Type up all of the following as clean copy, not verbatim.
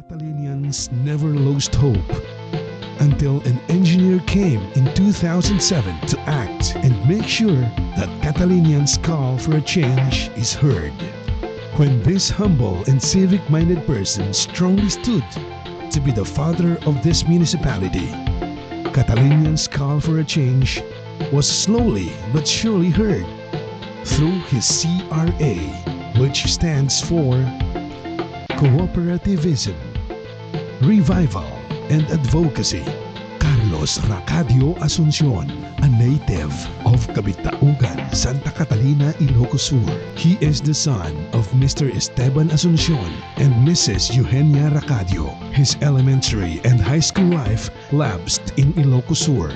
Catalanians never lost hope until an engineer came in 2007 to act and make sure that Catalanians' call for a change is heard. When this humble and civic-minded person strongly stood to be the father of this municipality, Catalanians' call for a change was slowly but surely heard through his CRA, which stands for Cooperativism, Revival, and Advocacy. Carlos Racadio Asuncion, a native of Cabitaugan, Santa Catalina, Ilocos Sur. He is the son of Mr. Esteban Asuncion and Mrs. Eugenia Racadio. His elementary and high school life lapsed in Ilocos Sur.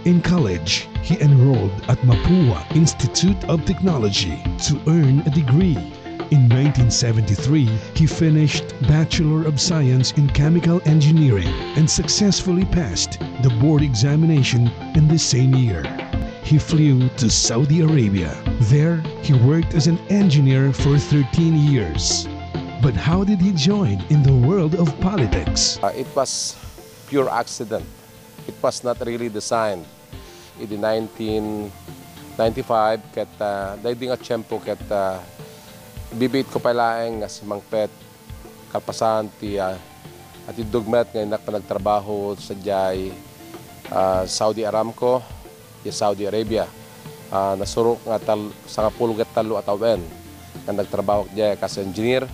In college, he enrolled at Mapua Institute of Technology to earn a degree. In 1973, he finished Bachelor of Science in Chemical Engineering and successfully passed the board examination in the same year. He flew to Saudi Arabia. There, he worked as an engineer for 13 years. But how did he join in the world of politics? It was pure accident. It was not really designed. In 1995, dahil nga tiyempo bibit ko palaeng nga si Mang Pet kalpasan at idugmet ngayon nagtrabaho sa Saudi Aramco, Saudi Arabia. Nasurok nga sa kapulugat talo at awen nga nagtrabaho diya as engineer.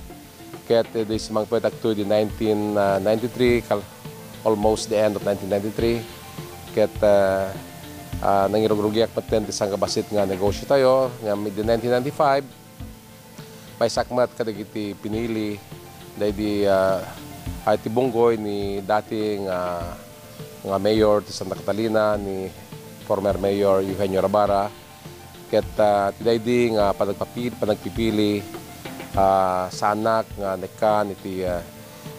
Ket di si Mang Pet akto di 1993, almost the end of 1993. Ket nangirugrugiak paten di sang kabasit nga negosyo tayo nga mid 1995. May sakmat kadagiti pinili dahil di ay tibunggoy ni dating nga mayor ti Santa Catalina ni former mayor Eugenio Rabara ket dahil di nga panagpipili sa anak nga nekan iti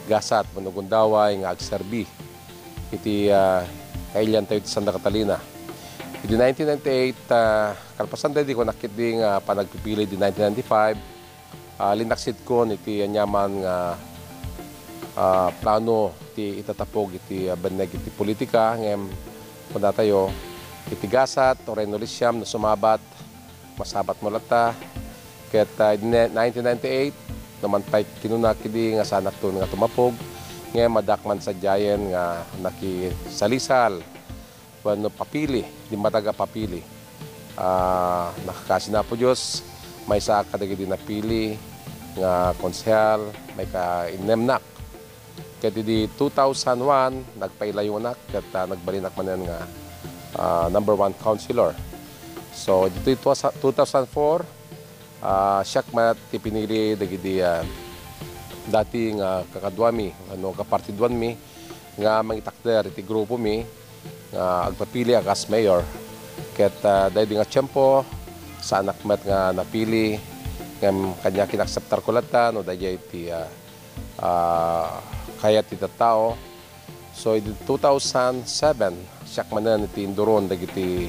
gasat manugundaway nga agserbi iti kailyan tayo ti Santa Catalina. Di 1998 kalpasan dahil di ko nakit di nga panagpipili di 1995. Linaksit ko iti anyaman nga plano iti itatapog iti baneg iti politika ngem kunda tayo iti gasat o renolisyam na sumabat masabat mo lata ket 1998 naman pay kinunak kidi nga sanak to nga tumapog ngem madakman sa jayen nga nakisalisal wano papili di mataga papili nakakasina po Diyos may sa kadagiti napili nga konsehal, may ka-inemnak. Kaya di 2001, nagpailayunak at nagbalinak man yan nga #1 councilor. So, dito 2004, siyak mat tipinili dagiti dating kakadwami, kapartidwan mi, nga mangitakder iti grupo mi, nga agpapili akas mayor. Kaya dahil nga tiyempo, sa anak mat nga napili ng kanya kinakseptar ko latan o dahil iti kaya iti tao. So in 2007 siyak manan iti induron dagiti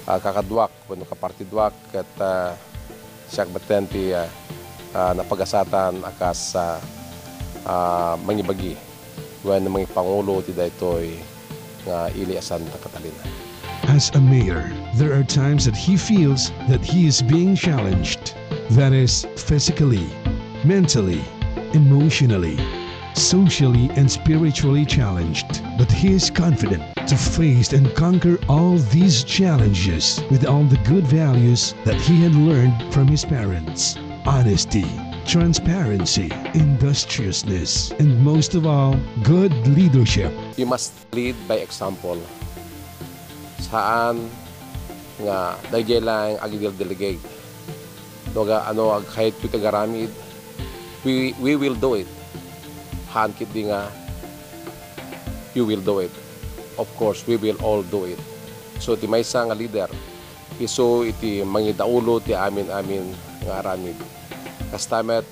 kakadwak wano kapartidwak at siyak baten ti napagasatan akas mangibagi wano mga pangulo ti daytoy nga ili Santa Catalina. As a mayor, there are times that he feels that he is being challenged. That is, physically, mentally, emotionally, socially, and spiritually challenged. But he is confident to face and conquer all these challenges with all the good values that he had learned from his parents. Honesty, transparency, industriousness, and most of all, good leadership. You must lead by example. Saan nga dahil lang agidil delegate. Kahit kita garamid, we will do it. Hankit di nga, you will do it. Of course, we will all do it. So, ti may isa nga leader, iso iti mangidaulo ti amin nga aramid. Kastamet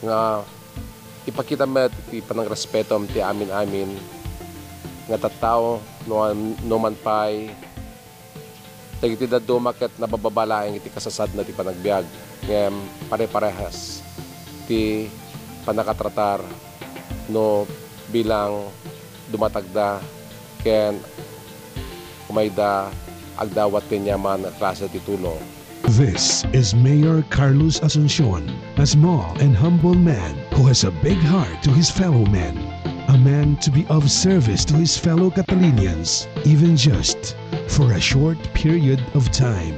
nga ipakita met iti panang respeto ti amin nga tattao no man pay dagiti dadto maket nabababalaeng iti kasasad na ti panagbiag ngem pare-parehas ti panakatratar no bilang dumatagda ken kumayda agdawat pinyaman klase titulo. This is Mayor Carlos Asuncion, a small and humble man who has a big heart to his fellow men, a man to be of service to his fellow Catalanians, even just for a short period of time.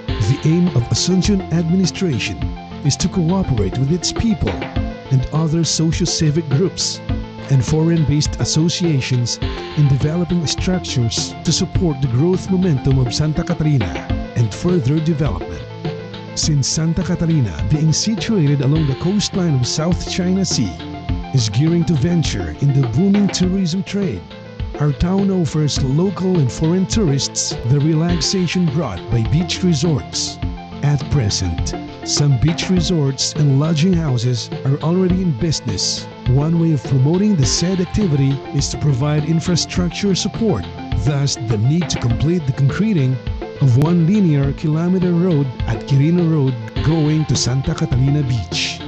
The aim of Asuncion administration is to cooperate with its people and other socio-civic groups and foreign-based associations in developing structures to support the growth momentum of Santa Catarina and further development. Since Santa Catarina, being situated along the coastline of South China Sea, is gearing to venture in the booming tourism trade, our town offers local and foreign tourists the relaxation brought by beach resorts. At present, some beach resorts and lodging houses are already in business. One way of promoting the said activity is to provide infrastructure support, thus the need to complete the concreting of 1 linear kilometer road at Quirino Road going to Santa Catalina Beach.